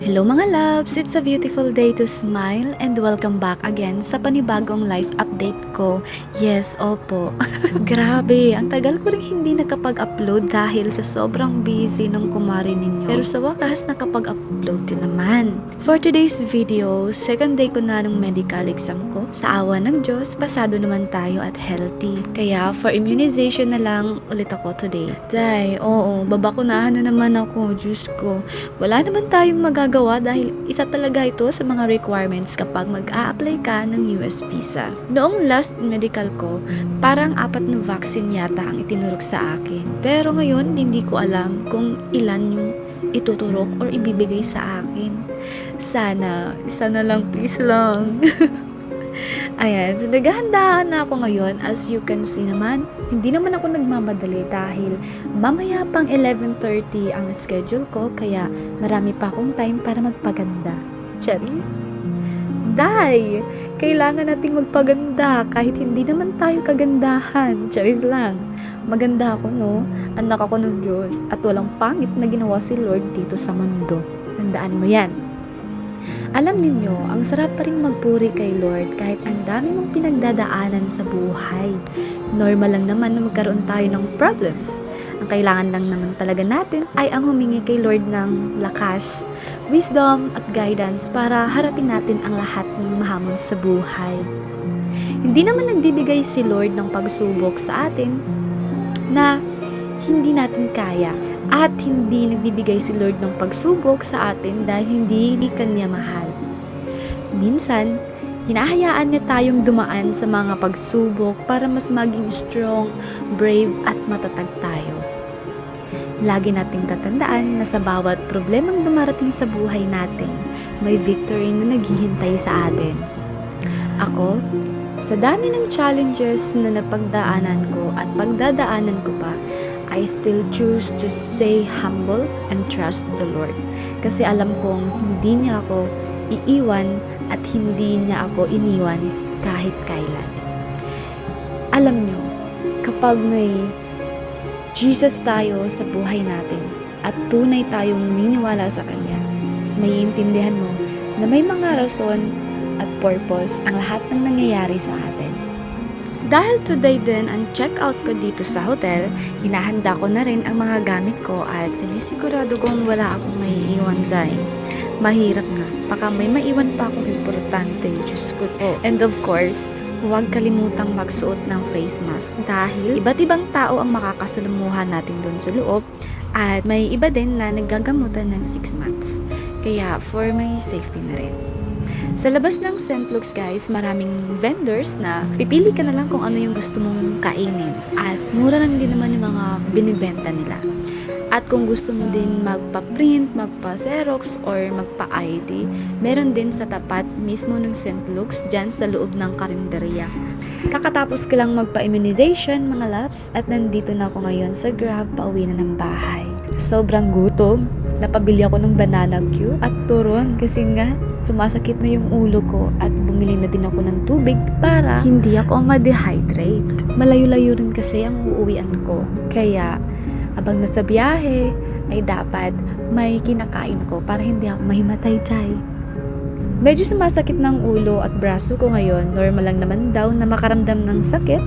Hello mga loves! It's a beautiful day to smile and welcome back again sa panibagong life update ko. Yes, opo. Grabe, ang tagal ko rin hindi nakapag-upload dahil sa sobrang busy nung kumari ninyo. Pero sa wakas nakapag-upload din naman. For today's video, second day ko na ng medical exam ko. Sa awa ng Diyos, pasado naman tayo at healthy. Kaya for immunization na lang ulit ako today. Day, oo, babakunahan na naman ako, Diyos ko. Wala naman tayong magagawa dahil isa talaga ito sa mga requirements kapag mag-a-apply ka ng US visa. Noong last medical ko, parang 4 na vaccine yata ang itinurok sa akin. Pero ngayon, hindi ko alam kung ilan yung ituturok or ibibigay sa akin. Sana, isa na lang, please lang. Ayan, so naghahandaan na ako ngayon. As you can see naman, hindi naman ako nagmamadali dahil mamaya pang 11:30 ang schedule ko, kaya marami pa akong time para magpaganda. Charis? Day! Kailangan nating magpaganda kahit hindi naman tayo kagandahan. Charis lang. Maganda ako, no? Anak ako ng Diyos at walang pangit na ginawa si Lord dito sa mundo. Tandaan mo yan. Alam ninyo, ang sarap pa rin magpuri kay Lord kahit ang dami mong pinagdadaanan sa buhay. Normal lang naman na magkaroon tayo ng problems. Ang kailangan lang naman talaga natin ay ang humingi kay Lord ng lakas, wisdom at guidance para harapin natin ang lahat ng mahamon sa buhay. Hindi naman nagbibigay si Lord ng pagsubok sa atin na hindi natin kaya. At hindi nagbibigay si Lord ng pagsubok sa atin dahil hindi Kanya mahal. Minsan, hinahayaan niya tayong dumaan sa mga pagsubok para mas maging strong, brave at matatag tayo. Lagi nating tatandaan na sa bawat problemang dumarating sa buhay natin, may victory na naghihintay sa atin. Ako, sa dami ng challenges na napagdaanan ko at pagdadaanan ko pa, I still choose to stay humble and trust the Lord. Kasi alam kong hindi niya ako iiwan at hindi niya ako iniwan kahit kailan. Alam niyo, kapag may Jesus tayo sa buhay natin at tunay tayong naniniwala sa Kanya, maiintindihan mo na may mga rason at purpose ang lahat ng nangyayari sa atin. Dahil today din ang check-out ko dito sa hotel, hinahanda ko na rin ang mga gamit ko at sinisigurado kong wala akong maiiwan dahil mahirap nga, baka may maiwan pa akong importante, Diyos ko po. And of course, huwag kalimutang magsuot ng face mask dahil iba't ibang tao ang makakasalamuhan natin doon sa loob at may iba din na naggagamutan ng 6 months. Kaya for my safety na rin. Sa labas ng St. Luke's guys, maraming vendors na pipili ka na lang kung ano yung gusto mong kainin. At mura lang din naman yung mga binibenta nila. At kung gusto mo din magpa-print, magpa-xerox, or magpa-ID, meron din sa tapat mismo ng St. Luke's dyan sa loob ng karinderya. Kakatapos ko lang magpa-immunization mga loves at nandito na ako ngayon sa Grab pauwi na ng bahay. Sobrang gutom. Napabili ako ng banana Q at turon kasi nga sumasakit na yung ulo ko at bumili na din ako ng tubig para hindi ako ma-dehydrate. Malayo-layo rin kasi ang uuwian ko. Kaya abang nasa biyahe ay dapat may kinakain ko para hindi ako mahimatay-tay. Medyo sumasakit ng ulo at braso ko ngayon. Normal lang naman daw na makaramdam ng sakit,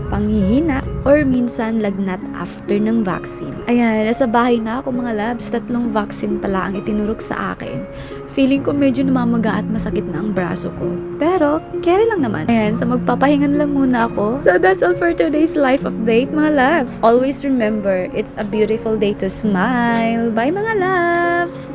panghihina, or minsan lagnat after ng vaccine. Ayan, nasa bahay na ako mga labs. 3 vaccine pala ang itinurok sa akin. Feeling ko medyo namamaga at masakit na ang braso ko. Pero, carry lang naman. Ayan, so magpapahingan lang muna ako. So that's all for today's life update mga labs. Always remember, it's a beautiful day to smile. Bye mga labs!